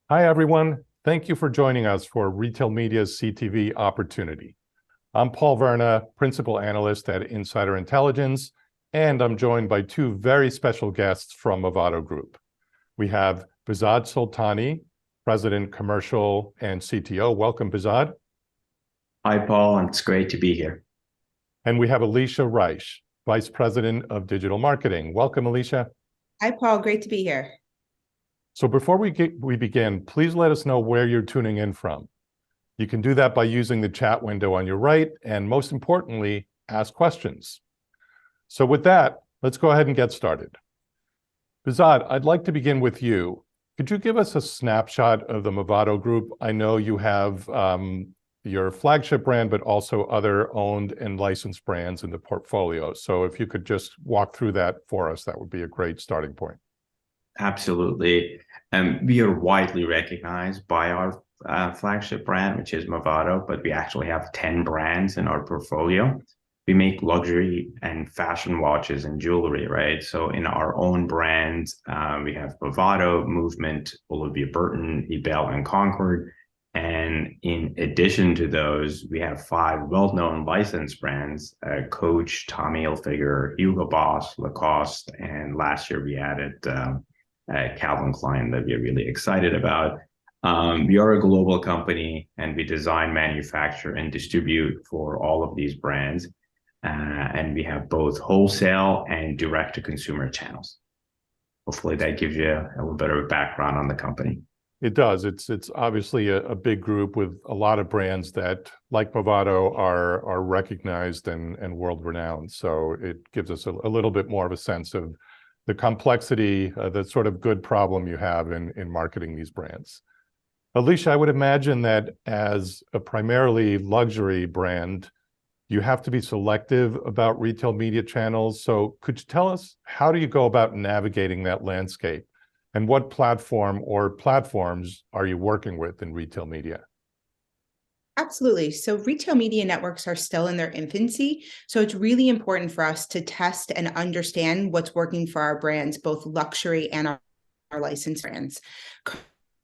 Hi, everyone. Thank you for joining us for Retail Media's CTV opportunity. I'm Paul Verna, Principal Analyst at Insider Intelligence, and I'm joined by two very special guests from Movado Group. We have Behzad Soltani, President Commercial and CTO. Welcome, Behzad. Hi, Paul. It's great to be here. And we have Alicia Reich, Vice President of Digital Marketing. Welcome, Alicia. Hi, Paul. Great to be here. So before we begin, please let us know where you're tuning in from. You can do that by using the chat window on your right, and most importantly, ask questions. So with that, let's go ahead and get started. Behzad, I'd like to begin with you. Could you give us a snapshot of the Movado Group? I know you have your flagship brand, but also other owned and licensed brands in the portfolio. So if you could just walk through that for us, that would be a great starting point. Absolutely. We are widely recognized by our flagship brand, which is Movado, but we actually have 10 brands in our portfolio. We make luxury and fashion watches and jewelry, right? So in our own brands, we have Movado, Movement, Olivia Burton, Ebel, and Concord. And in addition to those, we have 5 well-known licensed brands, Coach, Tommy Hilfiger, Hugo Boss, Lacoste, and last year we added Calvin Klein that we're really excited about. We are a global company and we design, manufacture, and distribute for all of these brands. And we have both wholesale and direct-to-consumer channels. Hopefully that gives you a little bit of a background on the company. It does. It's obviously a big group with a lot of brands that, like Movado, are recognized and world-renowned. So it gives us a little bit more of a sense of the complexity, the sort of good problem you have in marketing these brands. Alicia, I would imagine that as a primarily luxury brand, you have to be selective about retail media channels. So could you tell us, how do you go about navigating that landscape? And what platform or platforms are you working with in retail media? Absolutely. So retail media networks are still in their infancy. So it's really important for us to test and understand what's working for our brands, both luxury and our licensed brands.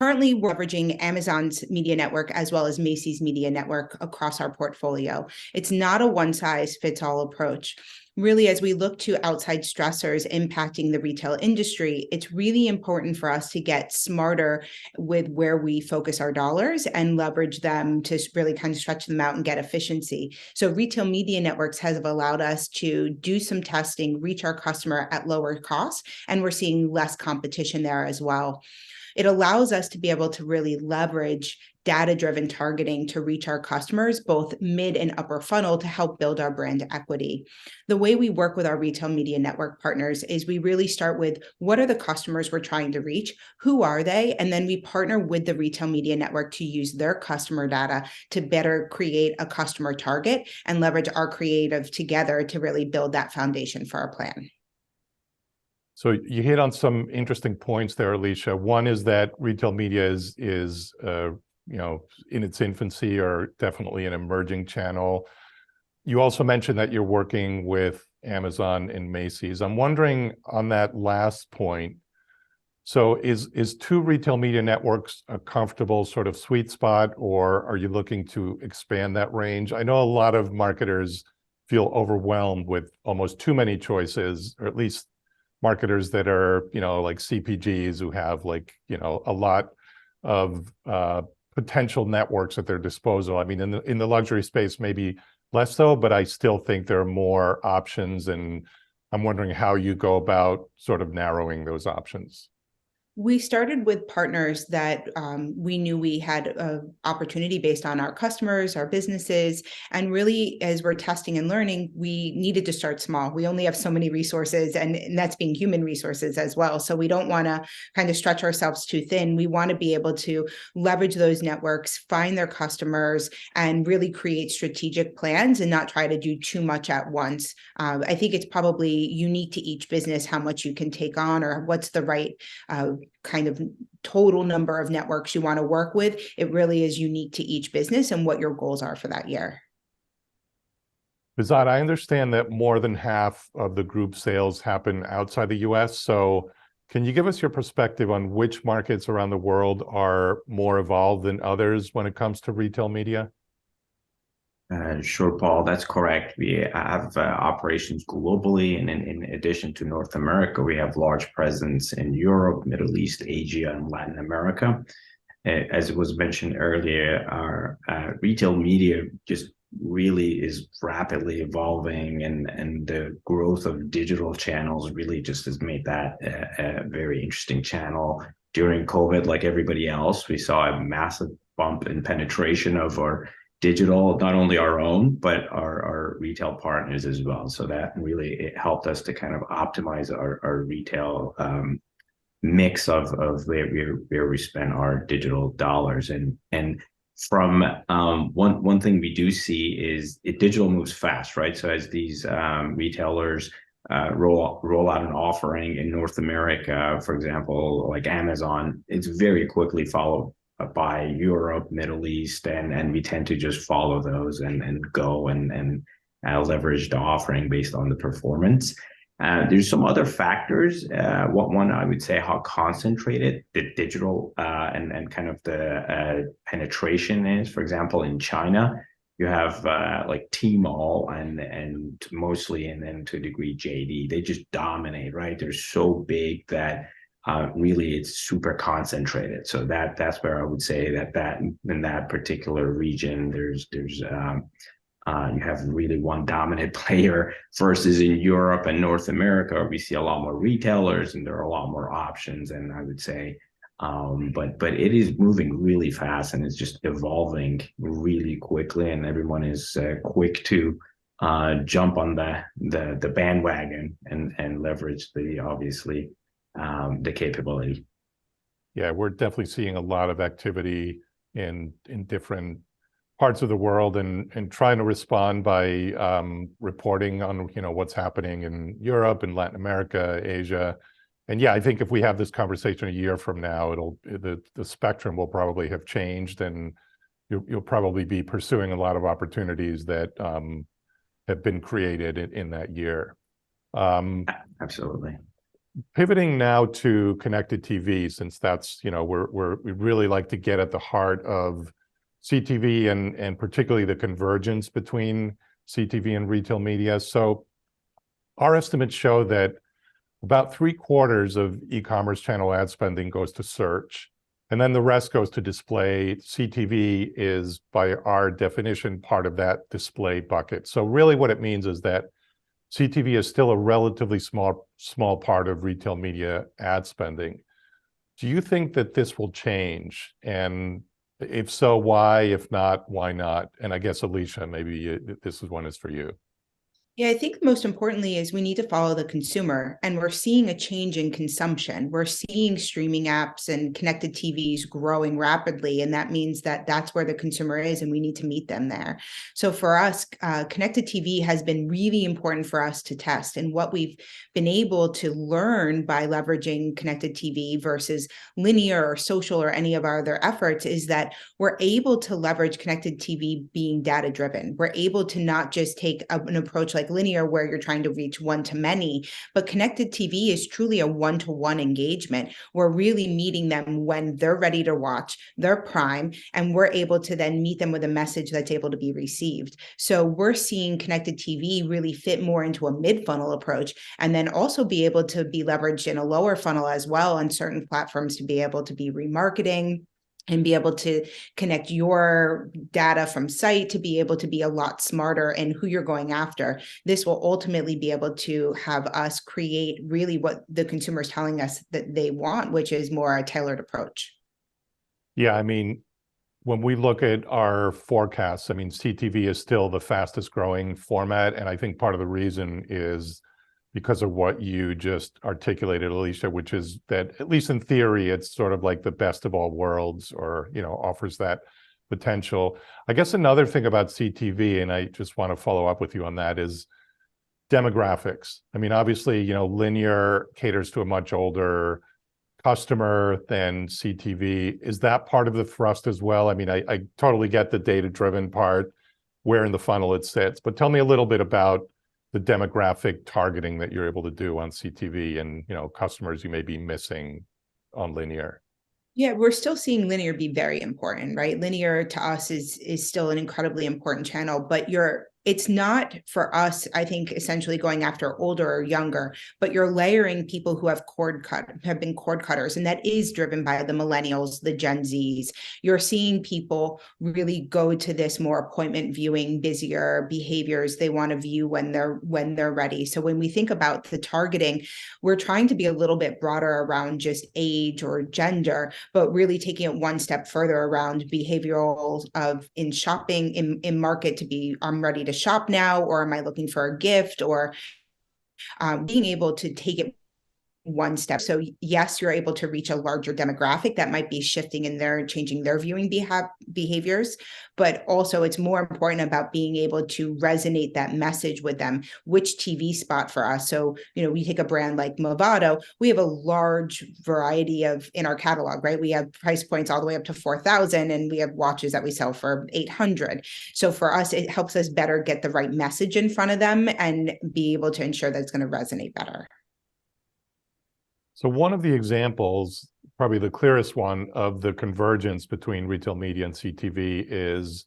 Currently, we're leveraging Amazon's media network as well as Macy's media network across our portfolio. It's not a one-size-fits-all approach. Really, as we look to outside stressors impacting the retail industry, it's really important for us to get smarter with where we focus our dollars and leverage them to really kind of stretch them out and get efficiency. So retail media networks have allowed us to do some testing, reach our customer at lower costs, and we're seeing less competition there as well. It allows us to be able to really leverage data-driven targeting to reach our customers, both mid and upper funnel, to help build our brand equity. The way we work with our retail media network partners is we really start with what are the customers we're trying to reach, who are they, and then we partner with the retail media network to use their customer data to better create a customer target and leverage our creative together to really build that foundation for our plan. So you hit on some interesting points there, Alicia. One is that retail media is in its infancy, or definitely an emerging channel. You also mentioned that you're working with Amazon and Macy's. I'm wondering on that last point, so is 2 retail media networks a comfortable sort of sweet spot, or are you looking to expand that range? I know a lot of marketers feel overwhelmed with almost too many choices, or at least marketers that are, like CPGs who have a lot of potential networks at their disposal. I mean, in the luxury space, maybe less so, but I still think there are more options. And I'm wondering how you go about sort of narrowing those options. We started with partners that we knew we had an opportunity based on our customers, our businesses, and really, as we're testing and learning, we needed to start small. We only have so many resources, and that's being human resources as well. So we don't want to kind of stretch ourselves too thin. We want to be able to leverage those networks, find their customers, and really create strategic plans and not try to do too much at once. I think it's probably unique to each business how much you can take on, or what's the right kind of total number of networks you want to work with. It really is unique to each business and what your goals are for that year. Behzad, I understand that more than half of the group sales happen outside the US. So Can you give us your perspective on which markets around the world are more evolved than others when it comes to retail media? Sure, Paul, that's correct. We have operations globally, and in addition to North America, we have large presence in Europe, Middle East, Asia, and Latin America. As it was mentioned earlier, our retail media just really is rapidly evolving, and the growth of digital channels really just has made that a very interesting channel. During COVID, like everybody else, we saw a massive bump in penetration of our digital, not only our own, but our retail partners as well. So that really it helped us to kind of optimize our retail mix of where we spend our digital dollars. And from one thing we do see is digital moves fast, right? So as these retailers roll out an offering in North America, for example, like Amazon, it's very quickly followed by Europe, Middle East, and we tend to just follow those and go and leverage the offering based on the performance. There's some other factors. One I would say how concentrated the digital and kind of the penetration is. For example, in China, you have like Tmall and mostly, and then to a degree JD. They just dominate, right? They're so big that really it's super concentrated. So that's where I would say that in that particular region, there's you have really one dominant player versus in Europe and North America, we see a lot more retailers and there are a lot more options. And I would say, but it is moving really fast and it's just evolving really quickly, and everyone is quick to jump on the bandwagon and leverage the obviously the capability. Yeah, we're definitely seeing a lot of activity in different parts of the world and trying to respond by reporting on what's happening in Europe and Latin America, Asia. And yeah, I think if we have this conversation a year from now, the spectrum will probably have changed, and you'll probably be pursuing a lot of opportunities that have been created in that year. Absolutely. Pivoting now to connected TV, since that's we really like to get at the heart of CTV and particularly the convergence between CTV and retail media. So our estimates show that about 3/4 of e-commerce channel ad spending goes to search, and then the rest goes to display. CTV is, by our definition, part of that display bucket. So really what it means is that CTV is still a relatively small part of retail media ad spending. Do you think that this will change? And if so, why? If not, why not? And I guess, Alicia, maybe this one is for you. Yeah, I think most importantly is we need to follow the consumer, and we're seeing a change in consumption. We're seeing streaming apps and connected TVs growing rapidly, and that means that that's where the consumer is, and we need to meet them there. So for us, connected TV has been really important for us to test, and what we've been able to learn by leveraging connected TV versus linear or social or any of our other efforts is that we're able to leverage connected TV being data-driven. We're able to not just take an approach like linear where you're trying to reach one to many, but connected TV is truly a one-to-one engagement. We're really meeting them when they're ready to watch, they're prime, and we're able to then meet them with a message that's able to be received. So we're seeing connected TV really fit more into a mid-funnel approach, and then also be able to be leveraged in a lower funnel as well on certain platforms to be able to be remarketing and be able to connect your data from site to be able to be a lot smarter in who you're going after. This will ultimately be able to have us create really what the consumer is telling us that they want, which is more a tailored approach. Yeah, I mean, when we look at our forecasts, I mean, CTV is still the fastest growing format. And I think part of the reason is because of what you just articulated, Alicia, which is that, at least in theory, it's sort of like the best of all worlds, or, offers that potential. I guess another thing about CTV, and I just want to follow up with you on that, is demographics. I mean, obviously, linear caters to a much older customer than CTV. Is that part of the thrust as well? I mean, I totally get the data-driven part, where in the funnel it sits, but tell me a little bit about the demographic targeting that you're able to do on CTV and, customers you may be missing on linear? Yeah, we're still seeing linear be very important, right? Linear to us is still an incredibly important channel, but it's not for us, I think, essentially going after older or younger, but you're layering people who have been cord cutters, and that is driven by the millennials, the Gen Zs. You're seeing people really go to this more appointment viewing, busier behaviors. They want to view when they're ready. So when we think about the targeting, we're trying to be a little bit broader around just age or gender, but really taking it one step further around behavioral in shopping in market to be, I'm ready to shop now, or am I looking for a gift, or being able to take it one step. So yes, you're able to reach a larger demographic that might be shifting in their changing their viewing behaviors, but also it's more important about being able to resonate that message with them. Which TV spot for us? So, we take a brand like Movado, we have a large variety in our catalog, right? We have price points all the way up to 4,000, and we have watches that we sell for 800. So for us, it helps us better get the right message in front of them and be able to ensure that it's going to resonate better. So one of the examples, probably the clearest one, of the convergence between retail media and CTV is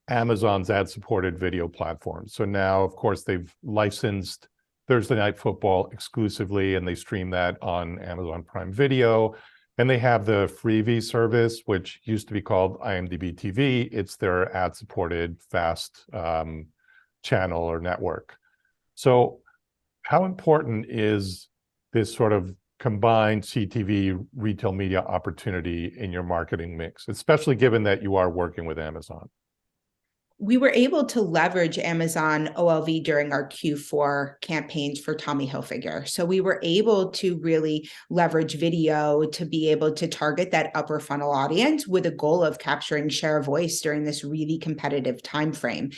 Amazon's ad-supported video platform. So now, of course, they've licensed Thursday Night Football exclusively, and they stream that on Amazon Prime Video. And they have the Freevee service, which used to be called IMDb TV. It's their ad-supported FAST channel or network. So how important is this sort of combined CTV retail media opportunity in your marketing mix, especially given that you are working with Amazon? We were able to leverage Amazon OLV during our Q4 campaigns for Tommy Hilfiger. So we were able to really leverage video to be able to target that upper funnel audience with a goal of capturing share of voice during this really competitive time frame.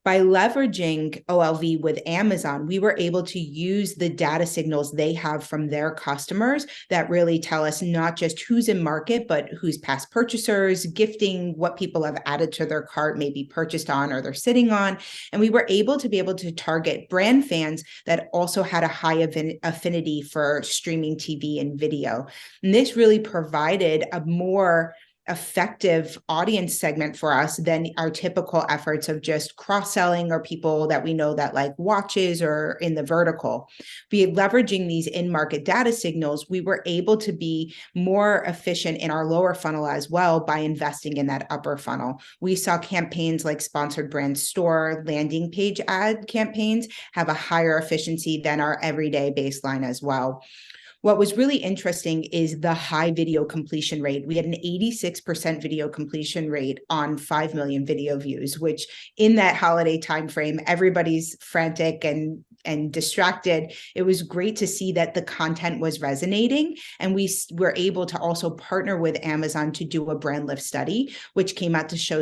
By leveraging OLV with Amazon, we were able to use the data signals they have from their customers that really tell us not just who's in market, but who's past purchasers, gifting, what people have added to their cart, maybe purchased on or they're sitting on. And we were able to target brand fans that also had a high affinity for streaming TV and video. And this really provided a more effective audience segment for us than our typical efforts of just cross-selling or people that we know that like watches or in the vertical. By leveraging these in-market data signals, we were able to be more efficient in our lower funnel as well by investing in that upper funnel. We saw campaigns like sponsored brand store landing page ad campaigns have a higher efficiency than our everyday baseline as well. What was really interesting is the high video completion rate. We had an 86% video completion rate on 5 million video views, which in that holiday timeframe, everybody's frantic and distracted. It was great to see that the content was resonating. And we were able to also partner with Amazon to do a brand lift study, which came out to show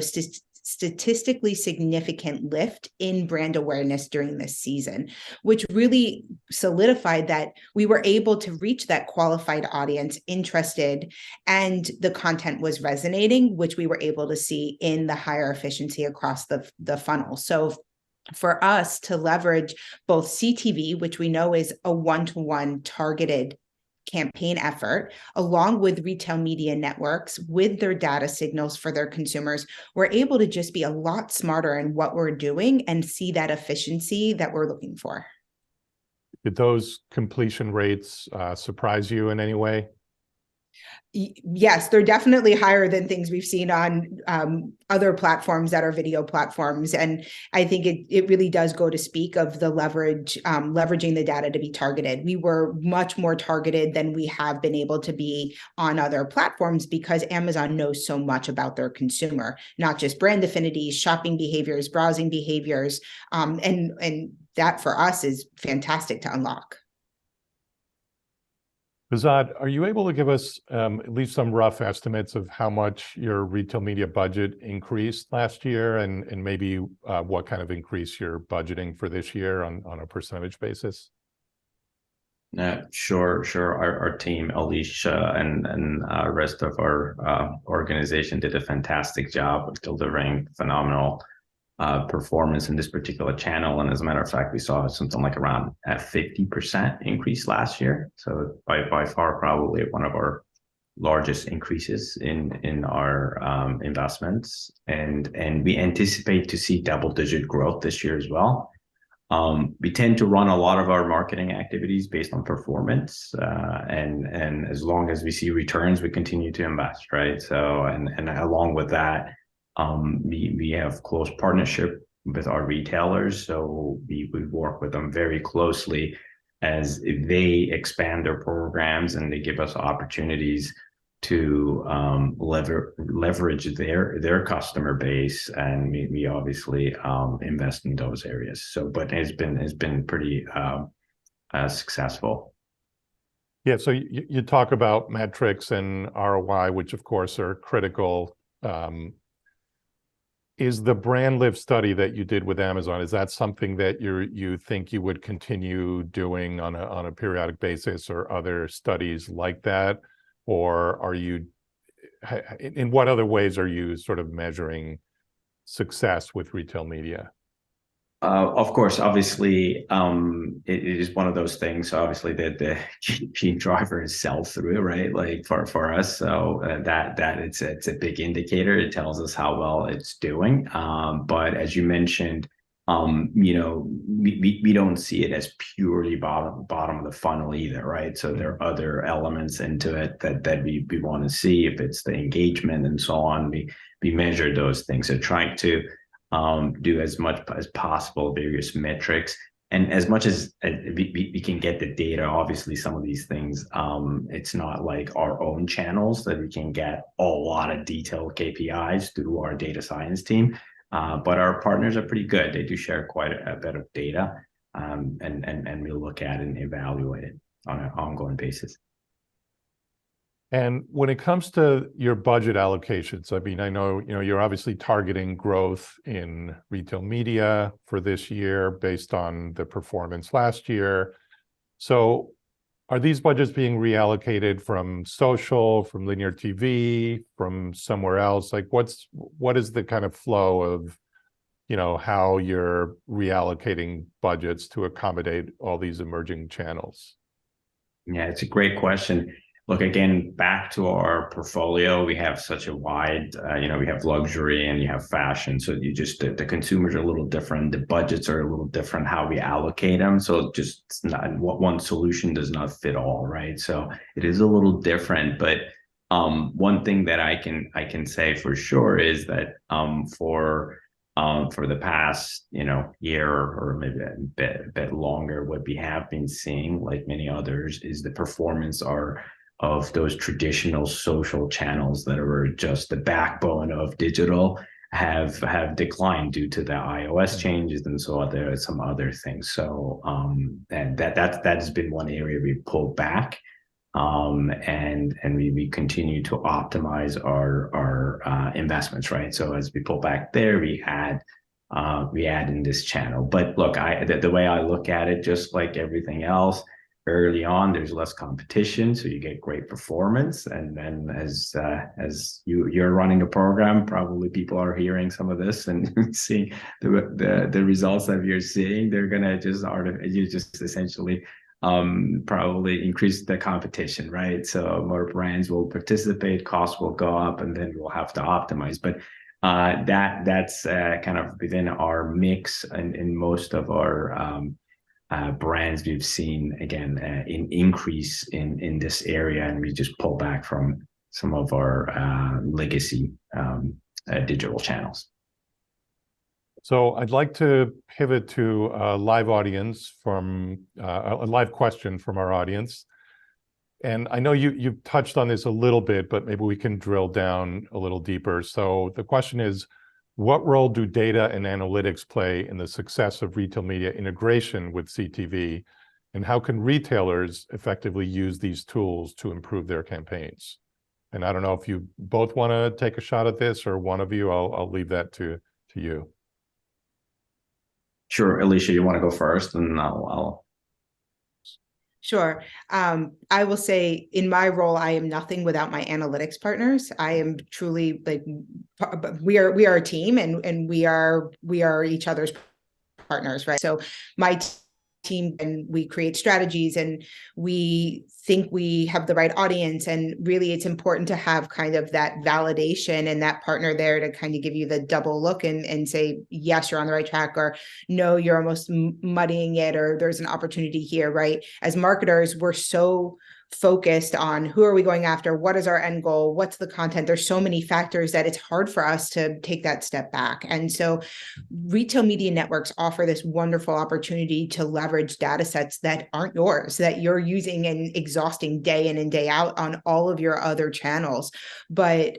statistically significant lift in brand awareness during this season, which really solidified that we were able to reach that qualified audience interested and the content was resonating, which we were able to see in the higher efficiency across the funnel. So for us to leverage both CTV, which we know is a one-to-one targeted campaign effort, along with retail media networks with their data signals for their consumers, we're able to just be a lot smarter in what we're doing and see that efficiency that we're looking for. Did those completion rates surprise you in any way? Yes, they're definitely higher than things we've seen on other platforms that are video platforms. And I think it really does go to speak of the leveraging the data to be targeted. We were much more targeted than we have been able to be on other platforms because Amazon knows so much about their consumer, not just brand affinities, shopping behaviors, browsing behaviors. And that for us is fantastic to unlock. Azad, are you able to give us at least some rough estimates of how much your retail media budget increased last year and maybe what kind of increase you're budgeting for this year on a percentage basis? Sure. Our team, Alicia and rest of our organization did a fantastic job of delivering phenomenal performance in this particular channel. And as a matter of fact, we saw something like around a 50% increase last year. So by far, probably one of our largest increases in our investments. And we anticipate to see double-digit growth this year as well. We tend to run a lot of our marketing activities based on performance, and as long as we see returns, we continue to invest, right? So, and along with that, we have close partnership with our retailers, so we work with them very closely as they expand their programs and they give us opportunities to leverage their customer base, and we obviously invest in those areas. So, but it's been pretty successful. Yeah, so you talk about metrics and ROI, which of course are critical. Is the brand lift study that you did with Amazon, is that something that you think you would continue doing on a periodic basis, or other studies like that? Or are you, in what other ways are you sort of measuring success with retail media? Of course, obviously, it is one of those things. So obviously, the key driver is sell through, right? Like for us, so that it's a big indicator. It tells us how well it's doing. But as you mentioned, you know, we don't see it as purely bottom of the funnel either, right? So there are other elements into it that we want to see. If it's the engagement and so on, we measure those things. So trying to do as much as possible various metrics, and as much as we can get the data. Obviously, some of these things, it's not like our own channels that we can get a lot of detailed KPIs through our data science team, but our partners are pretty good. They do share quite a bit of data, and we look at it and evaluate it on an ongoing basis. And when it comes to your budget allocations, I mean, I know, you're obviously targeting growth in retail media for this year based on the performance last year. So are these budgets being reallocated from social, from linear TV, from somewhere else? Like what is the kind of flow of, how you're reallocating budgets to accommodate all these emerging channels? Yeah, it's a great question. Look, again, back to our portfolio, we have such a wide, we have luxury and you have fashion. So the consumers are a little different. The budgets are a little different, how we allocate them. So just not one solution does not fit all, right? So it is a little different. But one thing that I can say for sure is that for the past, year or maybe a bit longer, what we have been seeing, like many others, is the performance of those traditional social channels that were just the backbone of digital have declined due to the iOS changes and some other things. So and that has been one area we pulled back, and we continue to optimize our investments, right? So as we pull back there, we add in this channel. But look, the way I look at it, just like everything else, early on, there's less competition, so you get great performance. And then as you're running a program, probably people are hearing some of this and seeing the results that you're seeing. They're gonna just essentially probably increase the competition, right? So more brands will participate, costs will go up, and then we'll have to optimize. But that's kind of within our mix, and in most of our brands, we've seen again an increase in this area, and we just pull back from some of our legacy digital channels. So I'd like to pivot to a live audience from a live question from our audience. And I know you've touched on this a little bit, but maybe we can drill down a little deeper. So the question is, what role do data and analytics play in the success of retail media integration with CTV? And how can retailers effectively use these tools to improve their campaigns? And I don't know if you both want to take a shot at this, or one of you. I'll leave that to you. Sure, Alicia, you want to go first, and I'll. Sure. I will say in my role, I am nothing without my analytics partners. I am truly like, we are a team, and we are each other's partners, right? So my team, and we create strategies, and we think we have the right audience, and really it's important to have kind of that validation and that partner there to kind of give you the double look and say, yes, you're on the right track, or no, you're almost muddying it, or there's an opportunity here, right? As marketers, we're so focused on who are we going after, what is our end goal, what's the content. There's so many factors that it's hard for us to take that step back. And so retail media networks offer this wonderful opportunity to leverage data sets that aren't yours, that you're using and exhausting day in and day out on all of your other channels. But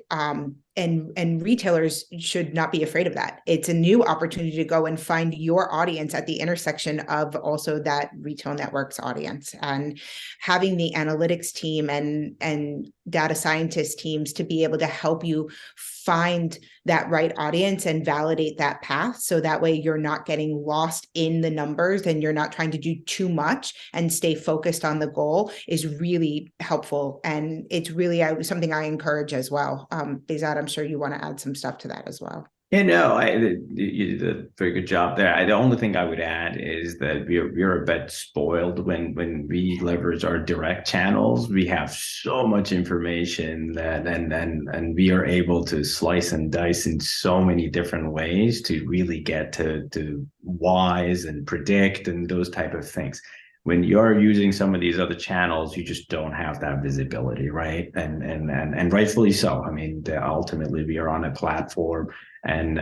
and retailers should not be afraid of that. It's a new opportunity to go and find your audience at the intersection of also that retail network's audience, and having the analytics team and data scientist teams to be able to help you find that right audience and validate that path. So that way you're not getting lost in the numbers, and you're not trying to do too much, and stay focused on the goal is really helpful. And it's really something I encourage as well. Bezat, I'm sure you want to add some stuff to that as well. Yeah, no, you did a very good job there. The only thing I would add is that we're a bit spoiled when we leverage our direct channels. We have so much information that and we are able to slice and dice in so many different ways to really get to whys and predict and those type of things. When you're using some of these other channels, you just don't have that visibility, right? And rightfully so. I mean, ultimately, we are on a platform, and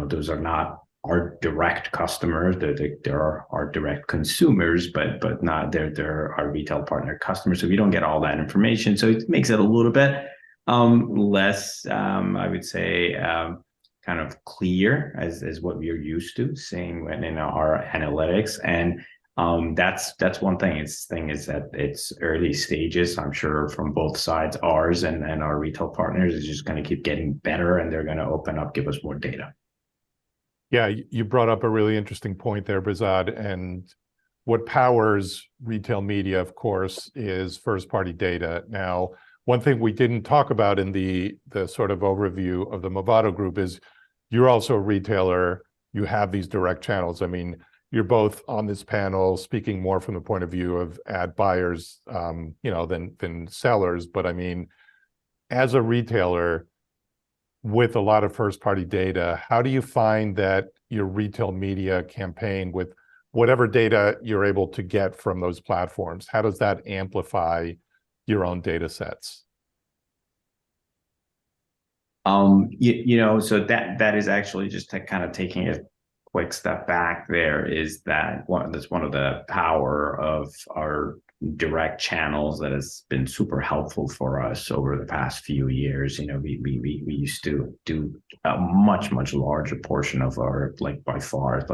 those are not our direct customers. They're our direct consumers, but not they're our retail partner customers. So we don't get all that information. So it makes it a little bit less, I would say, kind of clear as what we are used to seeing in our analytics. And that's one thing. Is that it's early stages. I'm sure from both sides, ours and our retail partners, is just going to keep getting better, and they're going to open up, give us more data. Yeah, you brought up a really interesting point there, Bezat. And what powers retail media, of course, is first-party data. Now, one thing we didn't talk about in the sort of overview of the Movado Group is you're also a retailer. You have these direct channels. I mean, you're both on this panel speaking more from the point of view of ad buyers, than sellers. But I mean, as a retailer with a lot of first-party data, how do you find that your retail media campaign, with whatever data you're able to get from those platforms, how does that amplify your own data sets? So that is actually just kind of taking a quick step back. There is that's one of the power of our direct channels that has been super helpful for us over the past few years. We used to do a much larger portion of our, like by far,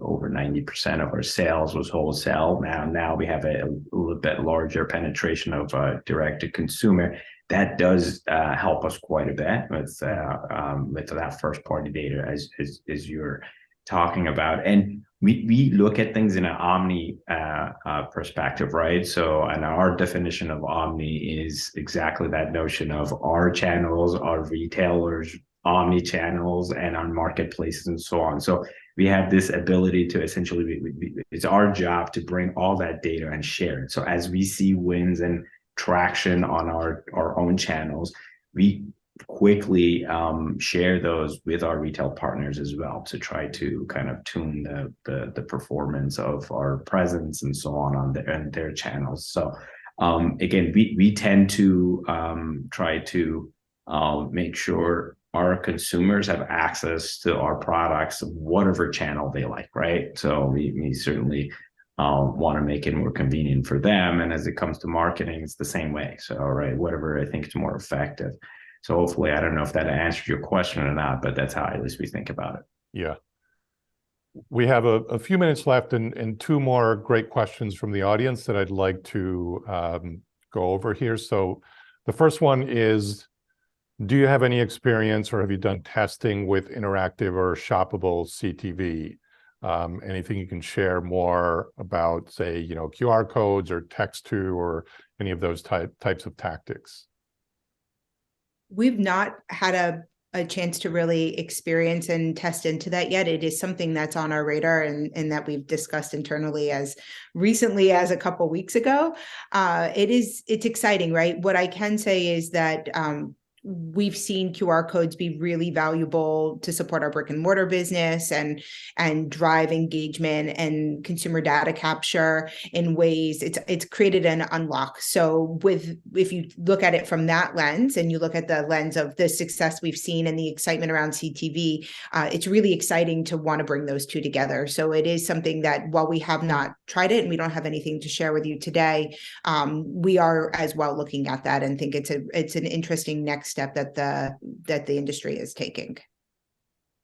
over 90% of our sales was wholesale. Now we have a little bit larger penetration of direct to consumer. That does help us quite a bit with that first party data, as you're talking about. And we look at things in an omni perspective, right? So, and our definition of omni is exactly that notion of our channels, our retailers, omni channels, and on marketplaces and so on. So we have this ability to essentially, it's our job to bring all that data and share it. So as we see wins and traction on our own channels, we quickly share those with our retail partners as well, to try to kind of tune the performance of our presence and so on their channels. So again, we tend to try to make sure our consumers have access to our products, whatever channel they like, right? So we certainly want to make it more convenient for them. And as it comes to marketing, it's the same way. So, right, whatever I think is more effective. So hopefully, I don't know if that answered your question or not, but that's how at least we think about it. Yeah. We have a few minutes left, and two more great questions from the audience that I'd like to go over here. So the first one is, do you have any experience or have you done testing with interactive or shoppable CTV? Anything you can share more about, say, QR codes or text to, or any of those types of tactics? We've not had a chance to really experience and test into that yet. It is something that's on our radar and that we've discussed internally as recently as a couple weeks ago. It's exciting, right? What I can say is that we've seen QR codes be really valuable to support our brick and mortar business and drive engagement and consumer data capture in ways it's created an unlock. So if you look at it from that lens and you look at the lens of the success we've seen and the excitement around CTV, it's really exciting to want to bring those two together. So it is something that while we have not tried it and we don't have anything to share with you today, we are as well looking at that and think it's an interesting next step that the industry is taking.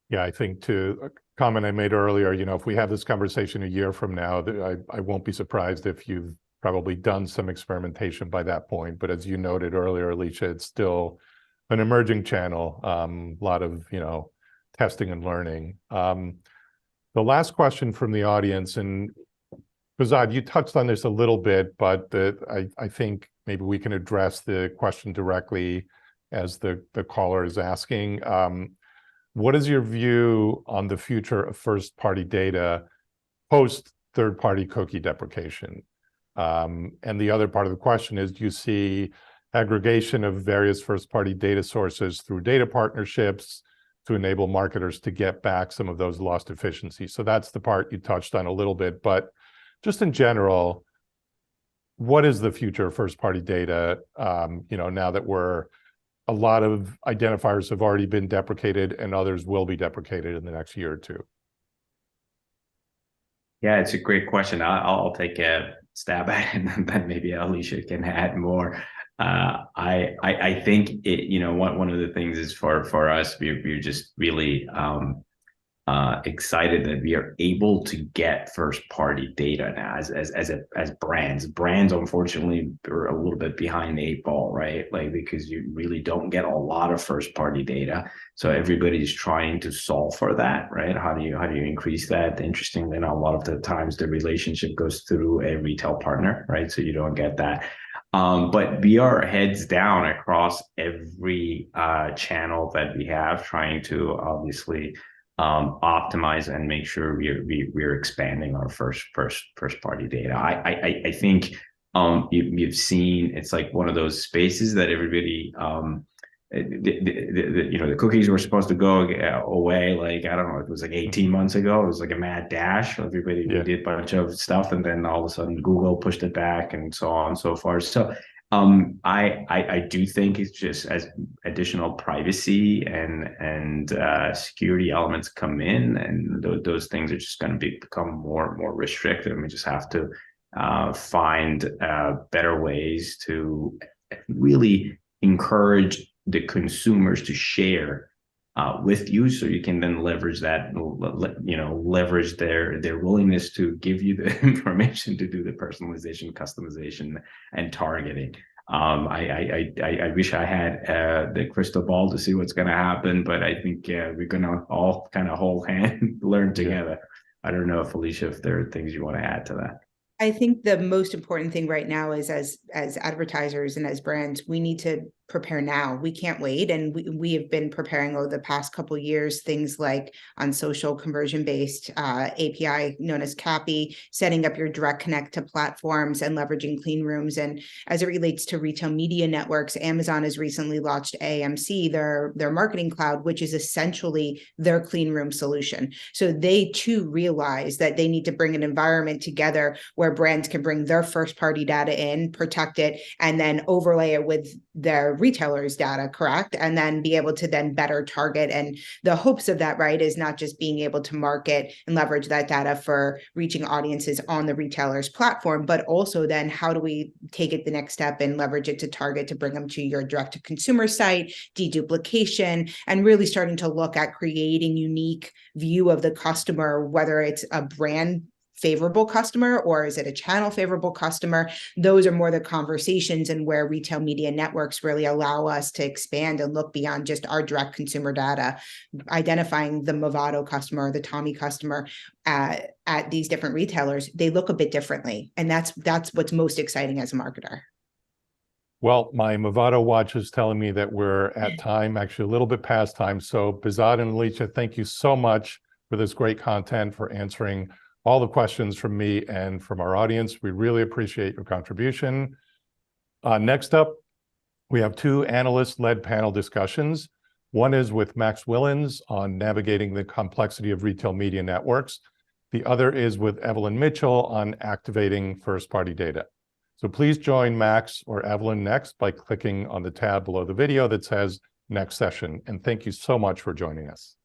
Yeah, I think to a comment I made earlier, if we have this conversation a year from now, I won't be surprised if you've probably done some experimentation by that point. But as you noted earlier, Alicia, it's still an emerging channel, a lot of, testing and learning. The last question from the audience, and Behzad, you touched on this a little bit, but I think maybe we can address the question directly as the caller is asking. What is your view on the future of first-party data post third-party cookie deprecation? And the other part of the question is, do you see aggregation of various first-party data sources through data partnerships to enable marketers to get back some of those lost efficiencies? So that's the part you touched on a little bit, but just in general, what is the future of first-party data, now that a lot of identifiers have already been deprecated and others will be deprecated in the next year or two? Yeah, it's a great question. I'll take a stab at it, and then maybe Alicia can add more. I think one of the things is for us, we're just really excited that we are able to get first party data now as brands. Brands, unfortunately, are a little bit behind the eight ball, right? Like, because you really don't get a lot of first party data. So everybody's trying to solve for that, right? How do you increase that? Interestingly enough, a lot of the times the relationship goes through a retail partner, right? So you don't get that. But we are heads down across every channel that we have, trying to obviously optimize and make sure we're expanding our first party data. I think you've seen, it's like one of those spaces that everybody the cookies were supposed to go away, like, I don't know, it was like 18 months ago. It was like a mad dash. Everybody did a bunch of stuff, and then all of a sudden Google pushed it back, and so on and so forth. So I do think it's just as additional privacy and security elements come in, and those things are just going to become more and more restricted. And we just have to find better ways to really encourage the consumers to share with you, so you can then leverage that, leverage their willingness to give you the information to do the personalization, customization, and targeting. I wish I had the crystal ball to see what's going to happen, but I think we're going to all kind of hold hand, learn together. I don't know if Alicia, if there are things you want to add to that. I think the most important thing right now is as advertisers and as brands, we need to prepare now. We can't wait. And we have been preparing over the past couple of years, things like on social conversion-based API known as CAPI, setting up your direct connect to platforms and leveraging clean rooms. And as it relates to retail media networks, Amazon has recently launched AMC, their marketing cloud, which is essentially their clean room solution. So they too realize that they need to bring an environment together where brands can bring their first party data in, protect it, and then overlay it with their retailers' data, correct? And then be able to then better target. And the hopes of that, right, is not just being able to market and leverage that data for reaching audiences on the retailer's platform, but also then how do we take it the next step and leverage it to target, to bring them to your direct to consumer site, deduplication, and really starting to look at creating unique view of the customer, whether it's a brand favorable customer, or is it a channel favorable customer? Those are more the conversations, and where retail media networks really allow us to expand and look beyond just our direct consumer data, identifying the Movado customer, the Tommy customer at these different retailers. They look a bit differently, and that's what's most exciting as a marketer. Well, my Movado watch is telling me that we're at time, actually a little bit past time. So Behzad and Alicia, thank you so much for this great content, for answering all the questions from me and from our audience. We really appreciate your contribution. Next up, we have two analyst-led panel discussions. One is with Max Willens on navigating the complexity of retail media networks. The other is with Evelyn Mitchell on activating first-party data. So please join Max or Evelyn next by clicking on the tab below the video that says next session. And thank you so much for joining us.